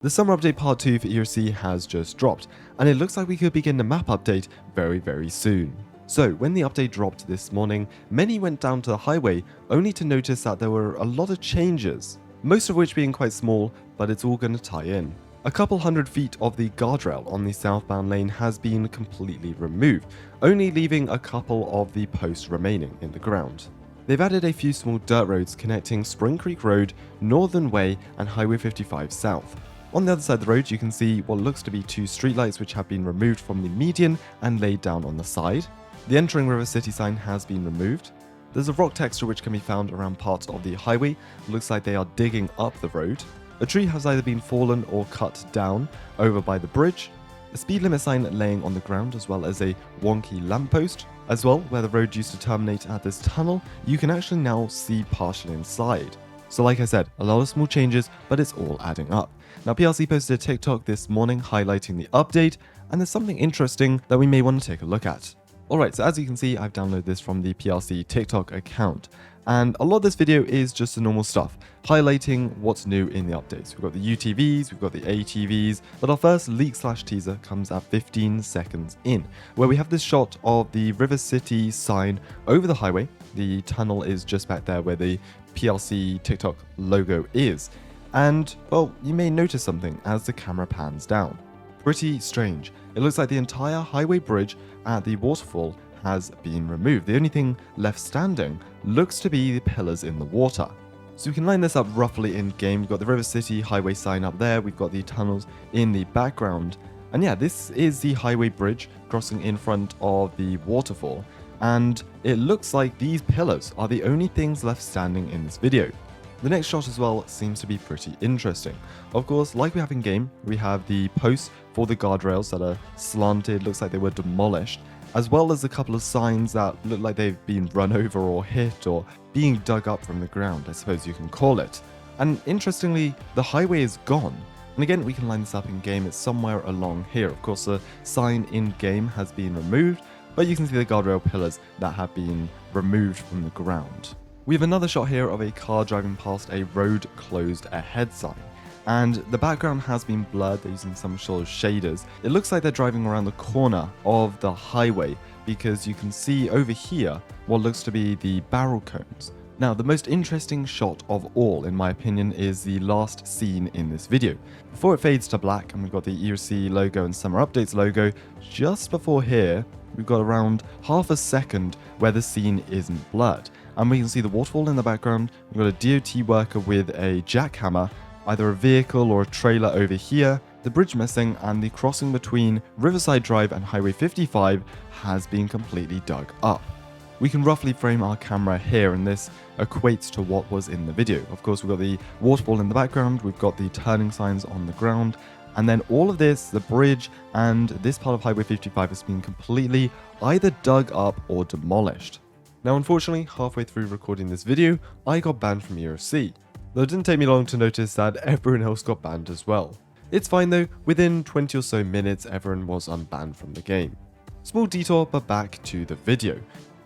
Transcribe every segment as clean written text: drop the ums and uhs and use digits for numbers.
The summer update part 2 for ERLC has just dropped, and it looks like we could begin the map update very soon. So when the update dropped this morning, many went down to the highway only to notice that there were a lot of changes, most of which being quite small, but it's all going to tie in. A couple hundred feet of the guardrail on the southbound lane has been completely removed, only leaving a couple of the posts remaining in the ground. They've added a few small dirt roads connecting Spring Creek Road, Northern Way, and Highway 55 South. On the other side of the road, you can see what looks to be two streetlights which have been removed from the median and laid down on the side. The entering River City sign has been removed. There's a rock texture which can be found around parts of the highway. Looks like they are digging up the road. A tree has either been fallen or cut down over by the bridge. A speed limit sign laying on the ground, as well as a wonky lamppost. As well, where the road used to terminate at this tunnel, you can actually now see partially inside. So like I said, a lot of small changes, but it's all adding up. Now PLC posted a TikTok this morning highlighting the update, and there's something interesting that we may want to take a look at. Alright, so as you can see, I've downloaded this from the PLC TikTok account, and a lot of this video is just the normal stuff, highlighting what's new in the updates. We've got the UTVs, we've got the ATVs, but our first leak/teaser comes at 15 seconds in, where we have this shot of the River City sign over the highway. The tunnel is just back there where the PLC TikTok logo is. And, well, you may notice something as the camera pans down. Pretty strange. It looks like the entire highway bridge at the waterfall has been removed. The only thing left standing looks to be the pillars in the water. So we can line this up roughly in game. We've got the River City highway sign up there. We've got the tunnels in the background. And yeah, this is the highway bridge crossing in front of the waterfall. And it looks like these pillars are the only things left standing in this video. The next shot as well seems to be pretty interesting. Of course, like we have in game, we have the posts for the guardrails that are slanted, looks like they were demolished, as well as a couple of signs that look like they've been run over or hit or being dug up from the ground, I suppose you can call it. And interestingly, the highway is gone. And again, we can line this up in game, it's somewhere along here. Of course, the sign in game has been removed, but you can see the guardrail pillars that have been removed from the ground. We have another shot here of a car driving past a road closed ahead sign, and the background has been blurred. They're using some sort of shaders. It looks like they're driving around the corner of the highway because you can see over here what looks to be the barrel cones. Now, the most interesting shot of all, in my opinion, is the last scene in this video. Before it fades to black and we've got the ERLC logo and Summer Updates logo, just before here, we've got around half a second where the scene isn't blurred. And we can see the waterfall in the background. We've got a DOT worker with a jackhammer, either a vehicle or a trailer over here, the bridge missing, and the crossing between Riverside Drive and Highway 55 has been completely dug up. We can roughly frame our camera here, and this equates to what was in the video. Of course, we've got the waterfall in the background, we've got the turning signs on the ground, and then all of this, the bridge and this part of Highway 55 has been completely either dug up or demolished. Now, unfortunately, halfway through recording this video, I got banned from ERLC, though it didn't take me long to notice that everyone else got banned as well. It's fine though, within 20 or so minutes everyone was unbanned from the game. Small detour, but back to the video.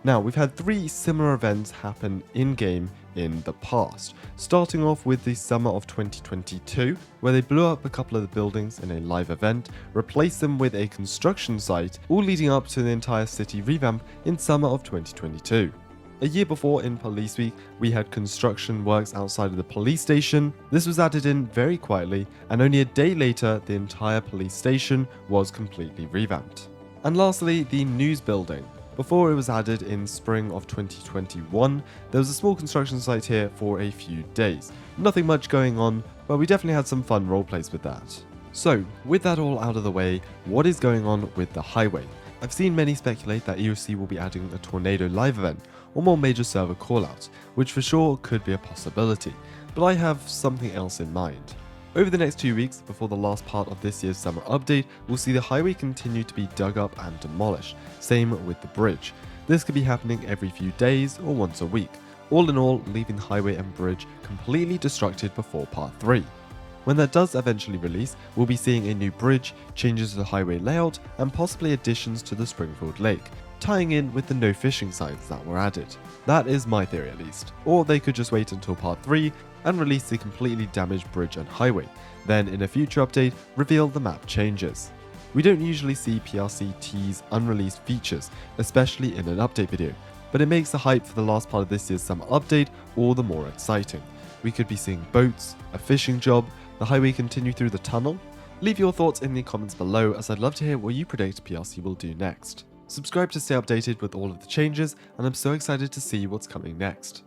Now, we've had 3 similar events happen in-game in the past, starting off with the summer of 2022, where they blew up a couple of the buildings in a live event, replaced them with a construction site, all leading up to the entire city revamp in summer of 2022. A year before, in Police Week, we had construction works outside of the police station. This was added in very quietly, and only a day later, the entire police station was completely revamped. And lastly, the news building. Before it was added in spring of 2021, there was a small construction site here for a few days. Nothing much going on, but we definitely had some fun roleplays with that. So, with that all out of the way, what is going on with the highway? I've seen many speculate that ERLC will be adding a tornado live event, or more major server callouts, which for sure could be a possibility, but I have something else in mind. Over the next 2 weeks, before the last part of this year's summer update, we'll see the highway continue to be dug up and demolished, same with the bridge. This could be happening every few days or once a week, all in all leaving the highway and bridge completely destructed before part 3. When that does eventually release, we'll be seeing a new bridge, changes to the highway layout, and possibly additions to the Springfield Lake, tying in with the no fishing signs that were added. That is my theory at least. Or they could just wait until part 3 and release the completely damaged bridge and highway. then in a future update reveal the map changes. We don't usually see PRC tease unreleased features, especially in an update video, but it makes the hype for the last part of this year's summer update all the more exciting. We could be seeing boats, a fishing job, the highway continue through the tunnel. Leave your thoughts in the comments below, as I'd love to hear what you predict PRC will do next. Subscribe to stay updated with all of the changes, and I'm so excited to see what's coming next.